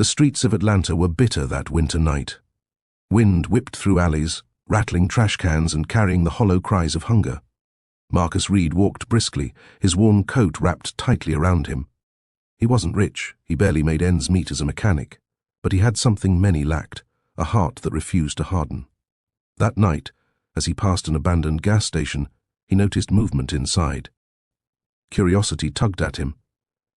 The streets of Atlanta were bitter that winter night. Wind whipped through alleys, rattling trash cans and carrying the hollow cries of hunger. Marcus Reed walked briskly, his worn coat wrapped tightly around him. He wasn't rich, he barely made ends meet as a mechanic, but he had something many lacked, a heart that refused to harden. That night, as he passed an abandoned gas station, he noticed movement inside. Curiosity tugged at him.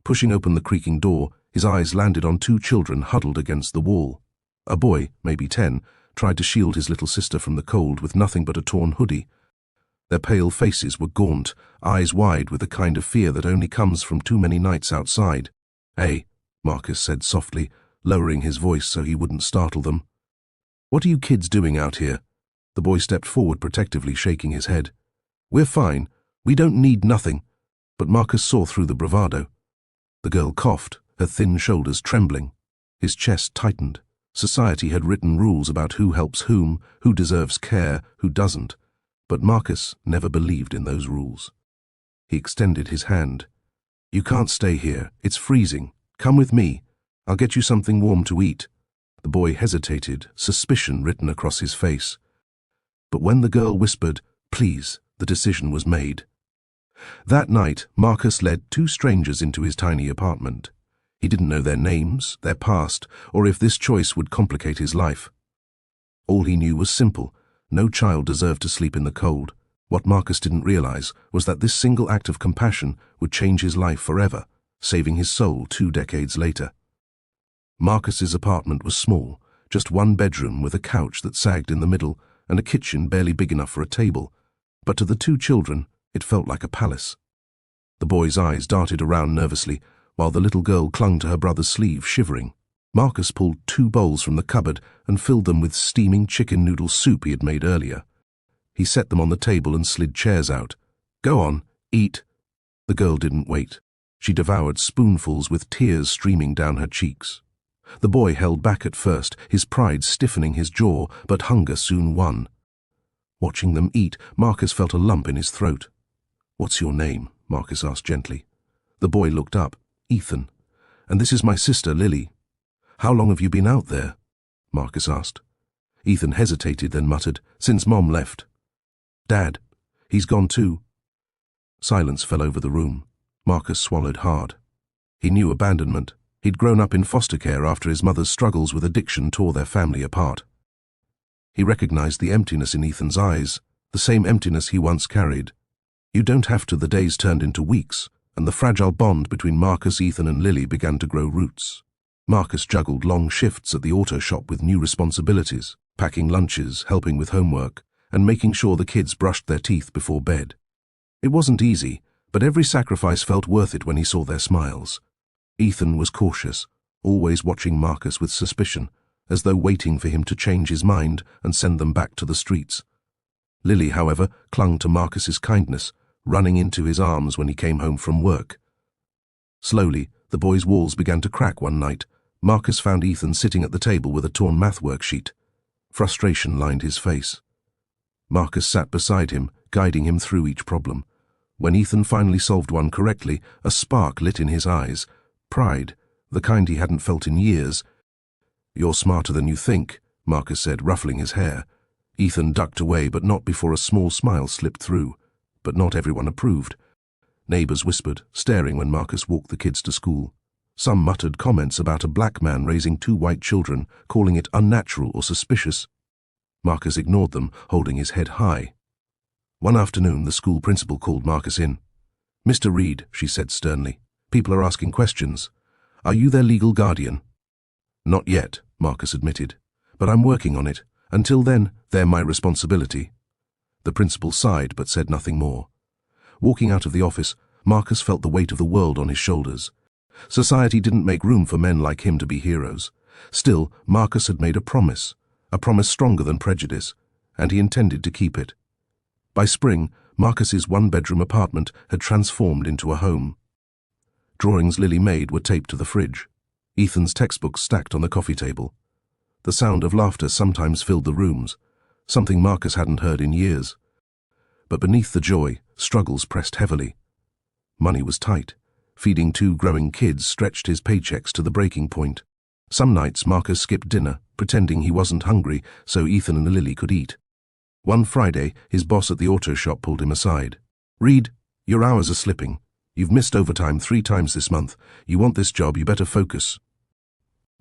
Pushing open the creaking door, his eyes landed on two children huddled against the wall. A boy, maybe 10, tried to shield his little sister from the cold with nothing but a torn hoodie. Their pale faces were gaunt, eyes wide with the kind of fear that only comes from too many nights outside. "Hey," Marcus said softly, lowering his voice so he wouldn't startle them. "What are you kids doing out here?" The boy stepped forward protectively, shaking his head. "We're fine. We don't need nothing." But Marcus saw through the bravado. The girl coughed, her thin shoulders trembling. His chest tightened. Society had written rules about who helps whom, who deserves care, who doesn't. But Marcus never believed in those rules. He extended his hand. "You can't stay here. It's freezing. Come with me. I'll get you something warm to eat." The boy hesitated, suspicion written across his face. But when the girl whispered, "Please," the decision was made. That night, Marcus led two strangers into his tiny apartment. He didn't know their names, their past, or if this choice would complicate his life. All he knew was simple. No child deserved to sleep in the cold. What Marcus didn't realize was that this single act of compassion would change his life forever, saving his soul 2 decades later. Marcus's apartment was small, just one bedroom with a couch that sagged in the middle and a kitchen barely big enough for a table. But to the two children, it felt like a palace. The boy's eyes darted around nervously, while the little girl clung to her brother's sleeve, shivering. Marcus pulled 2 bowls from the cupboard and filled them with steaming chicken noodle soup he had made earlier. He set them on the table and slid chairs out. "Go on, eat." The girl didn't wait. She devoured spoonfuls with tears streaming down her cheeks. The boy held back at first, his pride stiffening his jaw, but hunger soon won. Watching them eat, Marcus felt a lump in his throat. "What's your name?" Marcus asked gently. The boy looked up. "Ethan. And this is my sister, Lily." "How long have you been out there?" Marcus asked. Ethan hesitated, then muttered, "Since Mom left." "Dad, he's gone too." Silence fell over the room. Marcus swallowed hard. He knew abandonment. He'd grown up in foster care after his mother's struggles with addiction tore their family apart. He recognized the emptiness in Ethan's eyes, the same emptiness he once carried. You don't have to. The days turned into weeks, and the fragile bond between Marcus, Ethan, and Lily began to grow roots. Marcus juggled long shifts at the auto shop with new responsibilities, packing lunches, helping with homework, and making sure the kids brushed their teeth before bed. It wasn't easy, but every sacrifice felt worth it when he saw their smiles. Ethan was cautious, always watching Marcus with suspicion, as though waiting for him to change his mind and send them back to the streets. Lily, however, clung to Marcus's kindness, running into his arms when he came home from work. Slowly, the boy's walls began to crack one night. Marcus found Ethan sitting at the table with a torn math worksheet. Frustration lined his face. Marcus sat beside him, guiding him through each problem. When Ethan finally solved one correctly, a spark lit in his eyes. Pride, the kind he hadn't felt in years. "You're smarter than you think," Marcus said, ruffling his hair. Ethan ducked away, but not before a small smile slipped through. But not everyone approved. Neighbors whispered, staring when Marcus walked the kids to school. Some muttered comments about a black man raising 2 white children, calling it unnatural or suspicious. Marcus ignored them, holding his head high. One afternoon, the school principal called Marcus in. "Mr. Reed," she said sternly, "people are asking questions. Are you their legal guardian?" "Not yet," Marcus admitted, "but I'm working on it. Until then, they're my responsibility." The principal sighed but said nothing more. Walking out of the office, Marcus felt the weight of the world on his shoulders. Society didn't make room for men like him to be heroes. Still, Marcus had made a promise stronger than prejudice, and he intended to keep it. By spring, Marcus's 1-bedroom apartment had transformed into a home. Drawings Lily made were taped to the fridge. Ethan's textbooks stacked on the coffee table. The sound of laughter sometimes filled the rooms, something Marcus hadn't heard in years. But beneath the joy, struggles pressed heavily. Money was tight. Feeding 2 growing kids stretched his paychecks to the breaking point. Some nights Marcus skipped dinner, pretending he wasn't hungry so Ethan and Lily could eat. One Friday, his boss at the auto shop pulled him aside. "Reed, your hours are slipping. You've missed overtime 3 times this month. You want this job, you better focus."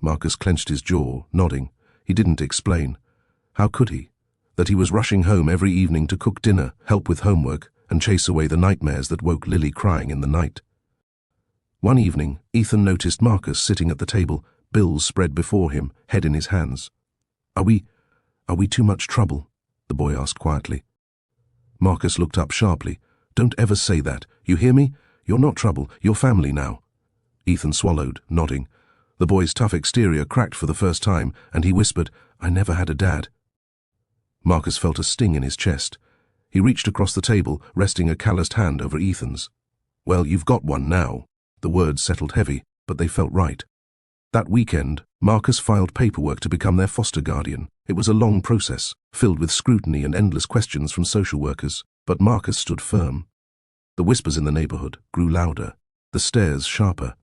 Marcus clenched his jaw, nodding. He didn't explain. How could he? That he was rushing home every evening to cook dinner, help with homework, and chase away the nightmares that woke Lily crying in the night. One evening, Ethan noticed Marcus sitting at the table, bills spread before him, head in his hands. Are we too much trouble?" the boy asked quietly. Marcus looked up sharply. "Don't ever say that. You hear me? You're not trouble. You're family now." Ethan swallowed, nodding. The boy's tough exterior cracked for the first time, and he whispered, "I never had a dad." Marcus felt a sting in his chest. He reached across the table, resting a calloused hand over Ethan's. "Well, you've got one now." The words settled heavy, but they felt right. That weekend, Marcus filed paperwork to become their foster guardian. It was a long process, filled with scrutiny and endless questions from social workers, but Marcus stood firm. The whispers in the neighborhood grew louder, the stares sharper.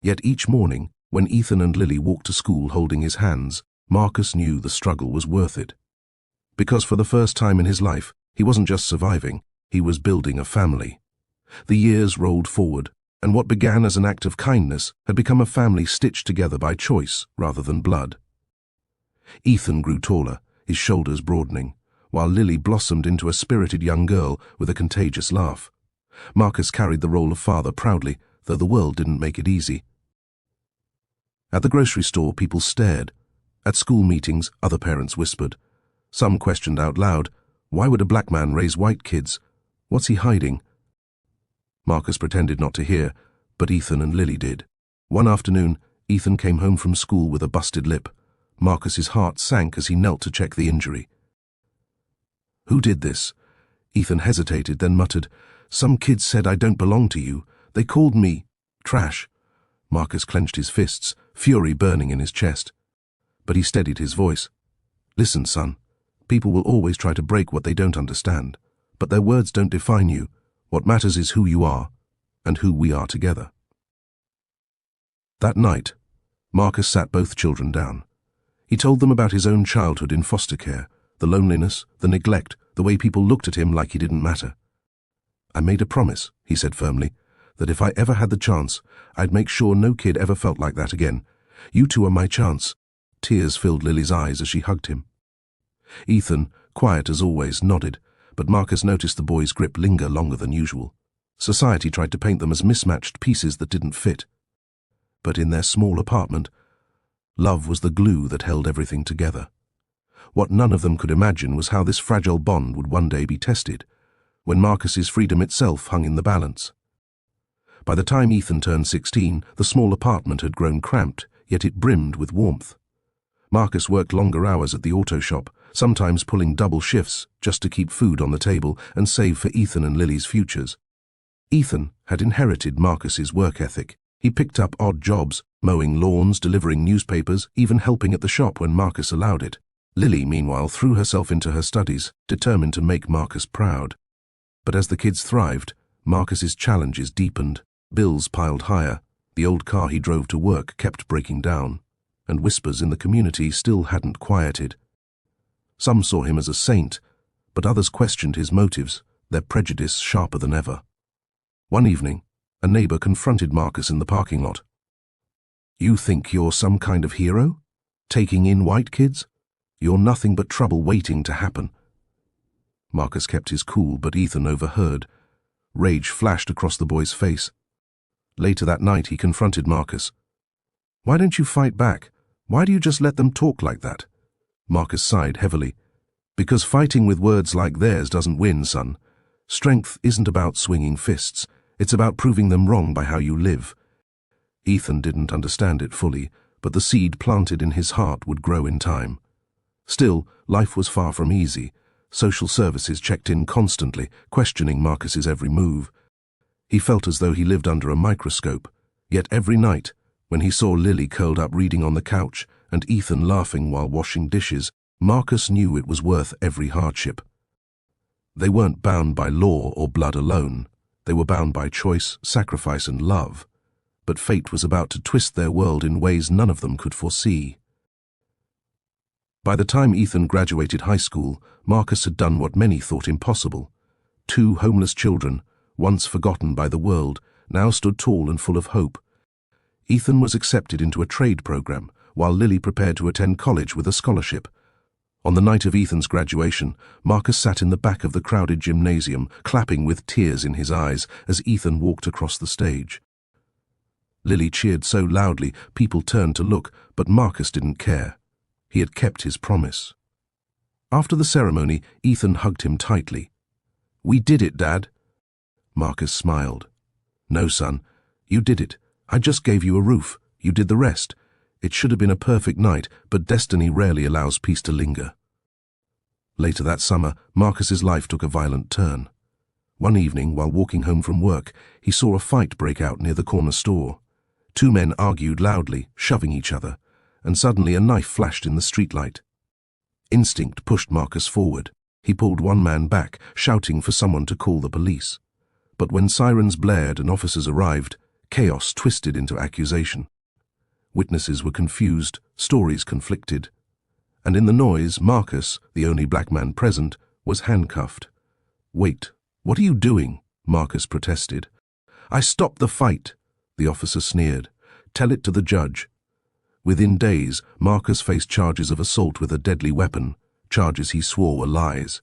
Yet each morning, when Ethan and Lily walked to school holding his hands, Marcus knew the struggle was worth it. Because for the first time in his life, he wasn't just surviving, he was building a family. The years rolled forward, and what began as an act of kindness had become a family stitched together by choice rather than blood. Ethan grew taller, his shoulders broadening, while Lily blossomed into a spirited young girl with a contagious laugh. Marcus carried the role of father proudly, though the world didn't make it easy. At the grocery store, people stared. At school meetings, other parents whispered. Some questioned out loud, "Why would a black man raise white kids? What's he hiding?" Marcus pretended not to hear, but Ethan and Lily did. One afternoon, Ethan came home from school with a busted lip. Marcus's heart sank as he knelt to check the injury. "Who did this?" Ethan hesitated, then muttered, "Some kids said I don't belong to you. They called me trash." Marcus clenched his fists, fury burning in his chest. But he steadied his voice. "Listen, son. People will always try to break what they don't understand, but their words don't define you. What matters is who you are, and who we are together." That night, Marcus sat both children down. He told them about his own childhood in foster care, the loneliness, the neglect, the way people looked at him like he didn't matter. "I made a promise," he said firmly, "that if I ever had the chance, I'd make sure no kid ever felt like that again. You two are my chance." Tears filled Lily's eyes as she hugged him. Ethan, quiet as always, nodded, but Marcus noticed the boy's grip linger longer than usual. Society tried to paint them as mismatched pieces that didn't fit. But in their small apartment, love was the glue that held everything together. What none of them could imagine was how this fragile bond would one day be tested, when Marcus's freedom itself hung in the balance. By the time Ethan turned 16, the small apartment had grown cramped, yet it brimmed with warmth. Marcus worked longer hours at the auto shop, sometimes pulling double shifts just to keep food on the table and save for Ethan and Lily's futures. Ethan had inherited Marcus's work ethic. He picked up odd jobs, mowing lawns, delivering newspapers, even helping at the shop when Marcus allowed it. Lily, meanwhile, threw herself into her studies, determined to make Marcus proud. But as the kids thrived, Marcus's challenges deepened. Bills piled higher, the old car he drove to work kept breaking down, and whispers in the community still hadn't quieted. Some saw him as a saint, but others questioned his motives, their prejudice sharper than ever. One evening, a neighbor confronted Marcus in the parking lot. "You think you're some kind of hero? Taking in white kids? You're nothing but trouble waiting to happen." Marcus kept his cool, but Ethan overheard. Rage flashed across the boy's face. Later that night, he confronted Marcus. "Why don't you fight back? Why do you just let them talk like that?" Marcus sighed heavily. "Because fighting with words like theirs doesn't win, son. Strength isn't about swinging fists. It's about proving them wrong by how you live." Ethan didn't understand it fully, but the seed planted in his heart would grow in time. Still, life was far from easy. Social services checked in constantly, questioning Marcus's every move. He felt as though he lived under a microscope, yet every night, when he saw Lily curled up reading on the couch and Ethan laughing while washing dishes, Marcus knew it was worth every hardship. They weren't bound by law or blood alone. They were bound by choice, sacrifice, and love. but fate was about to twist their world in ways none of them could foresee. By the time Ethan graduated high school, Marcus had done what many thought impossible. 2 homeless children, once forgotten by the world, now stood tall and full of hope. Ethan was accepted into a trade program, while Lily prepared to attend college with a scholarship. On the night of Ethan's graduation, Marcus sat in the back of the crowded gymnasium, clapping with tears in his eyes as Ethan walked across the stage. Lily cheered so loudly, people turned to look, but Marcus didn't care. He had kept his promise. After the ceremony, Ethan hugged him tightly. "We did it, Dad." Marcus smiled. "No, son, you did it. I just gave you a roof. You did the rest. It should have been a perfect night, but destiny rarely allows peace to linger." Later that summer, Marcus's life took a violent turn. One evening, while walking home from work, he saw a fight break out near the corner store. 2 men argued loudly, shoving each other, and suddenly a knife flashed in the streetlight. Instinct pushed Marcus forward. He pulled one man back, shouting for someone to call the police. But when sirens blared and officers arrived, chaos twisted into accusation. Witnesses were confused, stories conflicted. And in the noise, Marcus, the only black man present, was handcuffed. "Wait, what are you doing?" Marcus protested. "I stopped the fight," the officer sneered. "Tell it to the judge." Within days, Marcus faced charges of assault with a deadly weapon, charges he swore were lies.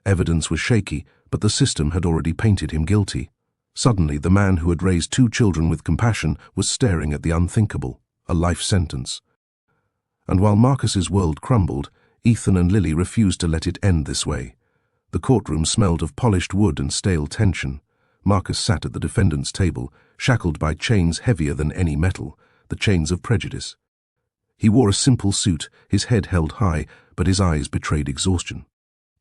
Evidence was shaky, but the system had already painted him guilty. Suddenly, the man who had raised 2 children with compassion was staring at the unthinkable, a life sentence. And while Marcus's world crumbled, Ethan and Lily refused to let it end this way. The courtroom smelled of polished wood and stale tension. Marcus sat at the defendant's table, shackled by chains heavier than any metal, the chains of prejudice. He wore a simple suit, his head held high, but his eyes betrayed exhaustion.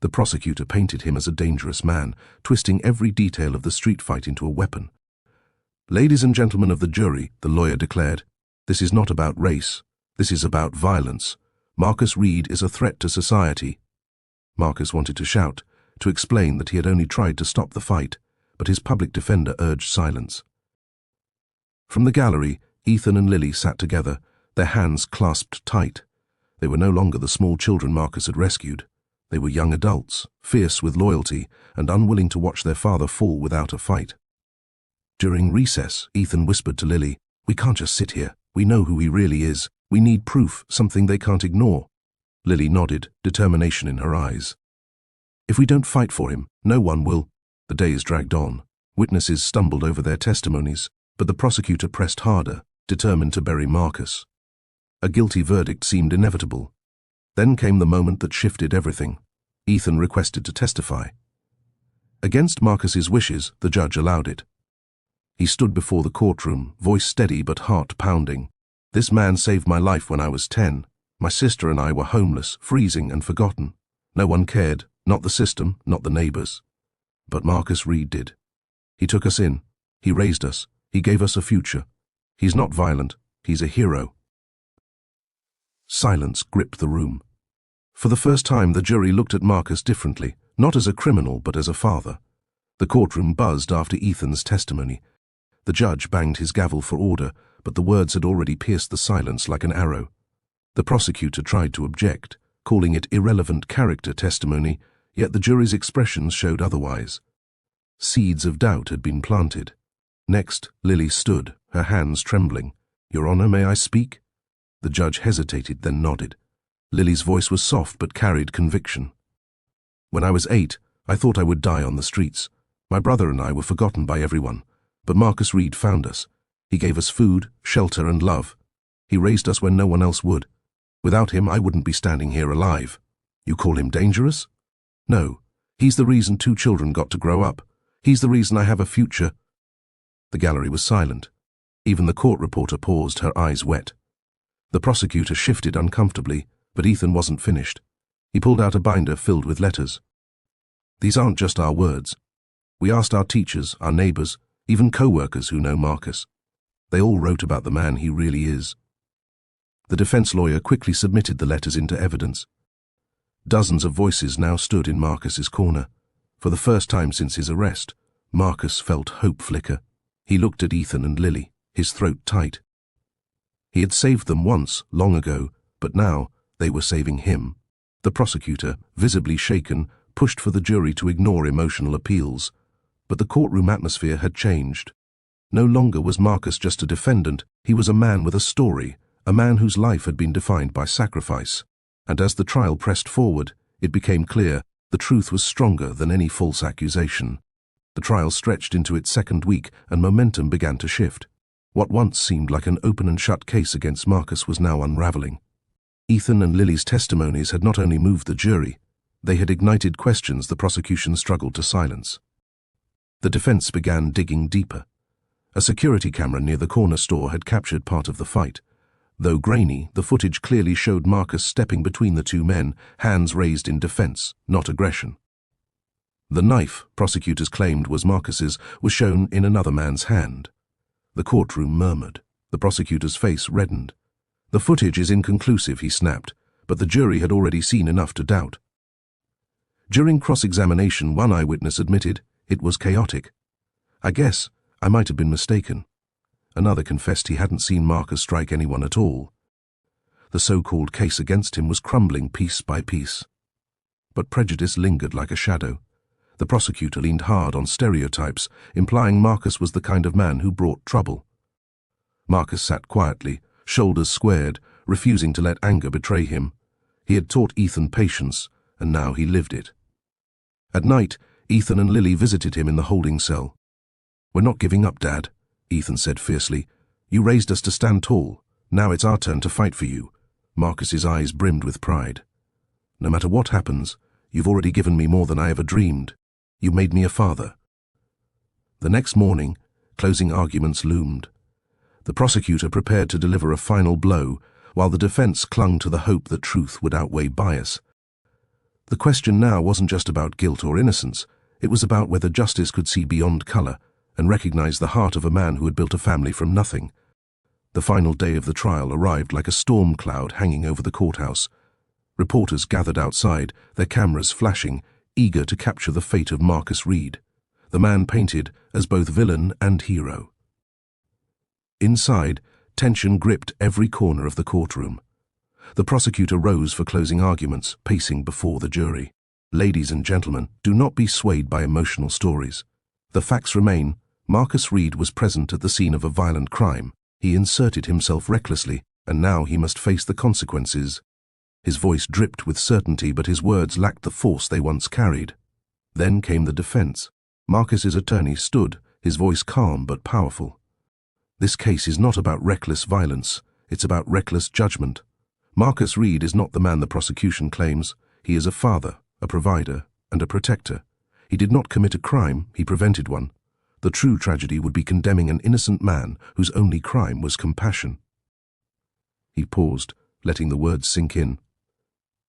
The prosecutor painted him as a dangerous man, twisting every detail of the street fight into a weapon. "Ladies and gentlemen of the jury," the lawyer declared, "this is not about race. This is about violence. Marcus Reed is a threat to society." Marcus wanted to shout, to explain that he had only tried to stop the fight, but his public defender urged silence. From the gallery, Ethan and Lily sat together, their hands clasped tight. They were no longer the small children Marcus had rescued. They were young adults, fierce with loyalty and unwilling to watch their father fall without a fight. During recess, Ethan whispered to Lily, "We can't just sit here. We know who he really is. We need proof, something they can't ignore." Lily nodded, determination in her eyes. "If we don't fight for him, no one will." The days dragged on. Witnesses stumbled over their testimonies, but the prosecutor pressed harder, determined to bury Marcus. A guilty verdict seemed inevitable. Then came the moment that shifted everything. Ethan requested to testify. Against Marcus's wishes, the judge allowed it. He stood before the courtroom, voice steady but heart pounding. "This man saved my life when I was 10. My sister and I were homeless, freezing and forgotten. No one cared, not the system, not the neighbors. But Marcus Reed did. He took us in. He raised us. He gave us a future. He's not violent. He's a hero." Silence gripped the room. For the first time, the jury looked at Marcus differently, not as a criminal but as a father. The courtroom buzzed after Ethan's testimony. The judge banged his gavel for order, but the words had already pierced the silence like an arrow. The prosecutor tried to object, calling it irrelevant character testimony, yet the jury's expressions showed otherwise. Seeds of doubt had been planted. Next, Lily stood, her hands trembling. "Your Honor, may I speak?" The judge hesitated, then nodded. Lily's voice was soft but carried conviction. "When I was 8, I thought I would die on the streets. My brother and I were forgotten by everyone, but Marcus Reed found us. He gave us food, shelter, and love. He raised us when no one else would. Without him, I wouldn't be standing here alive. You call him dangerous? No. He's the reason 2 children got to grow up. He's the reason I have a future." The gallery was silent. Even the court reporter paused, her eyes wet. The prosecutor shifted uncomfortably, but Ethan wasn't finished. He pulled out a binder filled with letters. "These aren't just our words. We asked our teachers, our neighbors, even co-workers who know Marcus. They all wrote about the man he really is." The defense lawyer quickly submitted the letters into evidence. Dozens of voices now stood in Marcus's corner. For the first time since his arrest, Marcus felt hope flicker. He looked at Ethan and Lily. his throat tight. He had saved them once, long ago, but now they were saving him. The prosecutor, visibly shaken, pushed for the jury to ignore emotional appeals. But the courtroom atmosphere had changed. No longer was Marcus just a defendant, he was a man with a story, a man whose life had been defined by sacrifice. And as the trial pressed forward, it became clear the truth was stronger than any false accusation. The trial stretched into its second week and momentum began to shift. What once seemed like an open and shut case against Marcus was now unraveling. Ethan and Lily's testimonies had not only moved the jury, they had ignited questions the prosecution struggled to silence. The defense began digging deeper. A security camera near the corner store had captured part of the fight. Though grainy, the footage clearly showed Marcus stepping between the two men, hands raised in defense, not aggression. The knife, prosecutors claimed was Marcus's, was shown in another man's hand. The courtroom murmured. The prosecutor's face reddened. The footage is inconclusive, he snapped, but the jury had already seen enough to doubt. During cross-examination, one eyewitness admitted it was chaotic. I guess I might have been mistaken. Another confessed he hadn't seen Marcus strike anyone at all. The so-called case against him was crumbling piece by piece. But prejudice lingered like a shadow. The prosecutor leaned hard on stereotypes, implying Marcus was the kind of man who brought trouble. Marcus sat quietly, shoulders squared, refusing to let anger betray him. He had taught Ethan patience, and now he lived it. At night, Ethan and Lily visited him in the holding cell. "We're not giving up, Dad," Ethan said fiercely. "You raised us to stand tall. Now it's our turn to fight for you." Marcus's eyes brimmed with pride. "No matter what happens, you've already given me more than I ever dreamed. You made me a father." The next morning, closing arguments loomed. The prosecutor prepared to deliver a final blow, while the defense clung to the hope that truth would outweigh bias. The question now wasn't just about guilt or innocence, it was about whether justice could see beyond color and recognize the heart of a man who had built a family from nothing. The final day of the trial arrived like a storm cloud hanging over the courthouse. Reporters gathered outside, their cameras flashing, eager to capture the fate of Marcus Reed, the man painted as both villain and hero. Inside, tension gripped every corner of the courtroom. The prosecutor rose for closing arguments, pacing before the jury. "Ladies and gentlemen, do not be swayed by emotional stories. The facts remain. Marcus Reed was present at the scene of a violent crime. He inserted himself recklessly, and now he must face the consequences." His voice dripped with certainty, but his words lacked the force they once carried. Then came the defense. Marcus's attorney stood, his voice calm but powerful. "This case is not about reckless violence, it's about reckless judgment. Marcus Reed is not the man the prosecution claims. He is a father, a provider, and a protector. He did not commit a crime, he prevented one. The true tragedy would be condemning an innocent man whose only crime was compassion." He paused, letting the words sink in.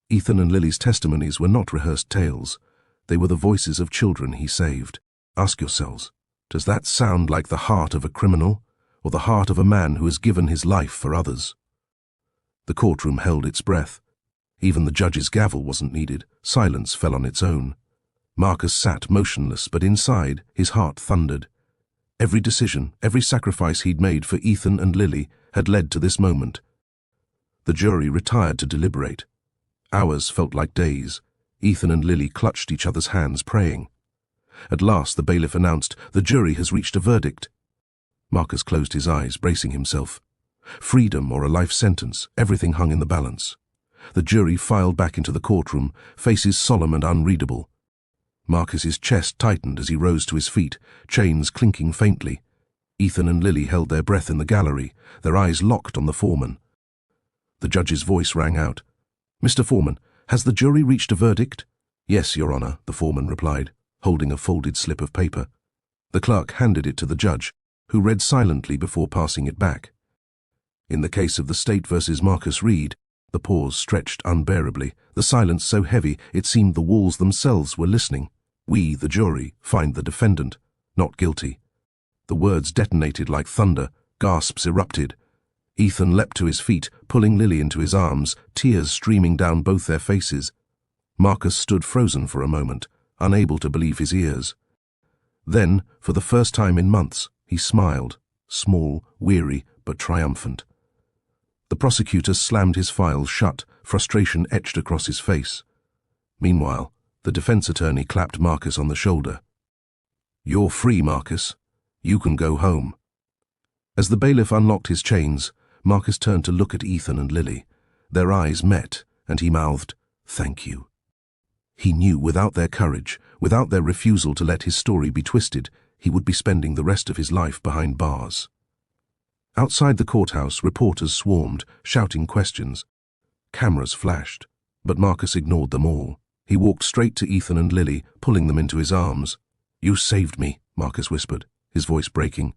Ethan and Lily's testimonies were not rehearsed tales. They were the voices of children he saved. Ask yourselves, does that sound like the heart of a criminal, or the heart of a man who has given his life for others? The courtroom held its breath. Even the judge's gavel wasn't needed. Silence fell on its own. Marcus sat motionless, but inside, his heart thundered. Every decision, every sacrifice he'd made for Ethan and Lily had led to this moment. The jury retired to deliberate. Hours felt like days. Ethan and Lily clutched each other's hands, praying. At last the bailiff announced, "The jury has reached a verdict." Marcus closed his eyes, bracing himself. Freedom or a life sentence, everything hung in the balance. The jury filed back into the courtroom, faces solemn and unreadable. Marcus's chest tightened as he rose to his feet, chains clinking faintly. Ethan and Lily held their breath in the gallery, their eyes locked on the foreman. The judge's voice rang out. "Mr. Foreman, has the jury reached a verdict?" "Yes, Your Honor," the foreman replied, holding a folded slip of paper. The clerk handed it to the judge, who read silently before passing it back. In the case of the State versus Marcus Reed, the pause stretched unbearably, the silence so heavy it seemed the walls themselves were listening. "We, the jury, find the defendant not guilty." The words detonated like thunder, gasps erupted. Ethan leapt to his feet, pulling Lily into his arms, tears streaming down both their faces. Marcus stood frozen for a moment, unable to believe his ears. Then, for the first time in months, he smiled, small, weary, but triumphant. The prosecutor slammed his files shut, frustration etched across his face. Meanwhile, the defense attorney clapped Marcus on the shoulder. "You're free, Marcus. You can go home." As the bailiff unlocked his chains, Marcus turned to look at Ethan and Lily. Their eyes met, and he mouthed, "Thank you." He knew without their courage, without their refusal to let his story be twisted, he would be spending the rest of his life behind bars. Outside the courthouse, reporters swarmed, shouting questions. Cameras flashed, but Marcus ignored them all. He walked straight to Ethan and Lily, pulling them into his arms. "You saved me," Marcus whispered, his voice breaking.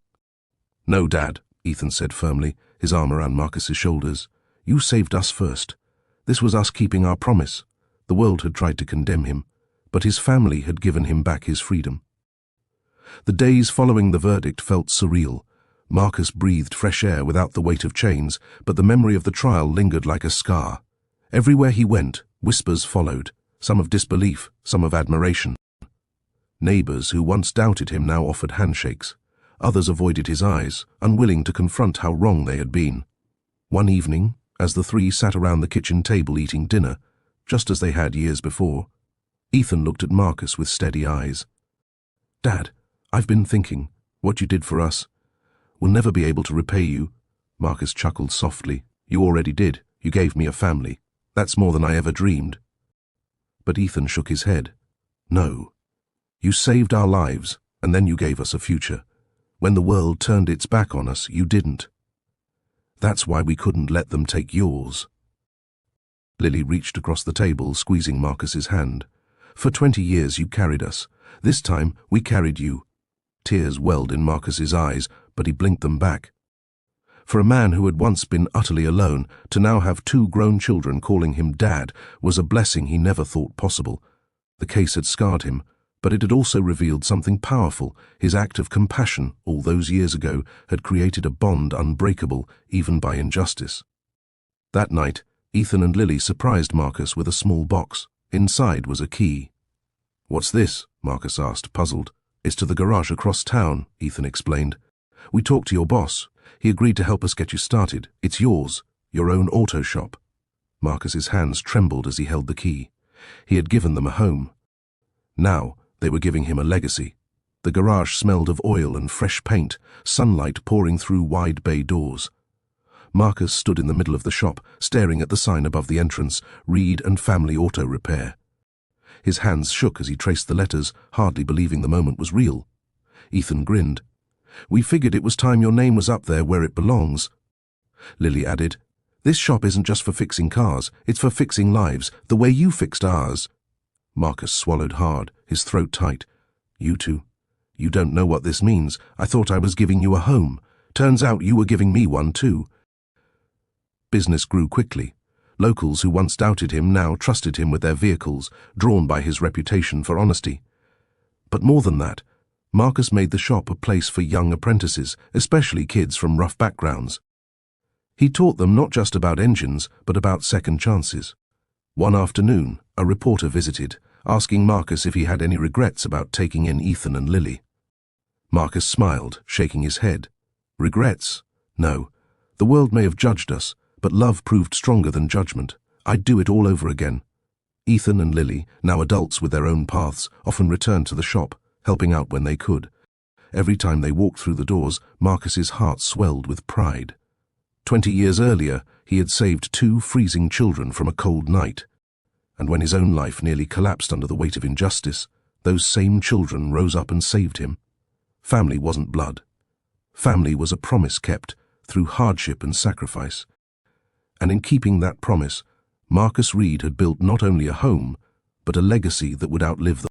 "No, Dad," Ethan said firmly, his arm around Marcus's shoulders. "You saved us first. This was us keeping our promise." The world had tried to condemn him, but his family had given him back his freedom. The days following the verdict felt surreal. Marcus breathed fresh air without the weight of chains, but the memory of the trial lingered like a scar. Everywhere he went, whispers followed, some of disbelief, some of admiration. Neighbors who once doubted him now offered handshakes. Others avoided his eyes, unwilling to confront how wrong they had been. One evening, as the three sat around the kitchen table eating dinner, just as they had years before, Ethan looked at Marcus with steady eyes. "Dad, I've been thinking, what you did for us. We'll never be able to repay you." Marcus chuckled softly. "You already did. You gave me a family. That's more than I ever dreamed." But Ethan shook his head. "No. You saved our lives, and then you gave us a future. When the world turned its back on us, you didn't. That's why we couldn't let them take yours." Lily reached across the table, squeezing Marcus's hand. "For 20 years you carried us. This time we carried you." Tears welled in Marcus's eyes, but he blinked them back. For a man who had once been utterly alone, to now have 2 grown children calling him Dad was a blessing he never thought possible. The case had scarred him, but it had also revealed something powerful. His act of compassion, all those years ago, had created a bond unbreakable, even by injustice. That night, Ethan and Lily surprised Marcus with a small box. Inside was a key. "What's this?" Marcus asked, puzzled. "It's to the garage across town," Ethan explained. "We talked to your boss. He agreed to help us get you started. It's yours, your own auto shop." Marcus's hands trembled as he held the key. He had given them a home. Now they were giving him a legacy. The garage smelled of oil and fresh paint, sunlight pouring through wide bay doors. Marcus stood in the middle of the shop, staring at the sign above the entrance, Reed and Family Auto Repair. His hands shook as he traced the letters, hardly believing the moment was real. Ethan grinned. "We figured it was time your name was up there where it belongs." Lily added, "This shop isn't just for fixing cars, it's for fixing lives, the way you fixed ours." Marcus swallowed hard, his throat tight. "You two, you don't know what this means. I thought I was giving you a home. Turns out you were giving me one too." Business grew quickly. Locals who once doubted him now trusted him with their vehicles, drawn by his reputation for honesty. But more than that, Marcus made the shop a place for young apprentices, especially kids from rough backgrounds. He taught them not just about engines, but about second chances. One afternoon, a reporter visited, asking Marcus if he had any regrets about taking in Ethan and Lily. Marcus smiled, shaking his head. "Regrets? No. The world may have judged us, but love proved stronger than judgment. I'd do it all over again." Ethan and Lily, now adults with their own paths, often returned to the shop, helping out when they could. Every time they walked through the doors, Marcus's heart swelled with pride. 20 years earlier, he had saved 2 freezing children from a cold night. And when his own life nearly collapsed under the weight of injustice, those same children rose up and saved him. Family wasn't blood. Family was a promise kept through hardship and sacrifice. And in keeping that promise, Marcus Reed had built not only a home, but a legacy that would outlive them.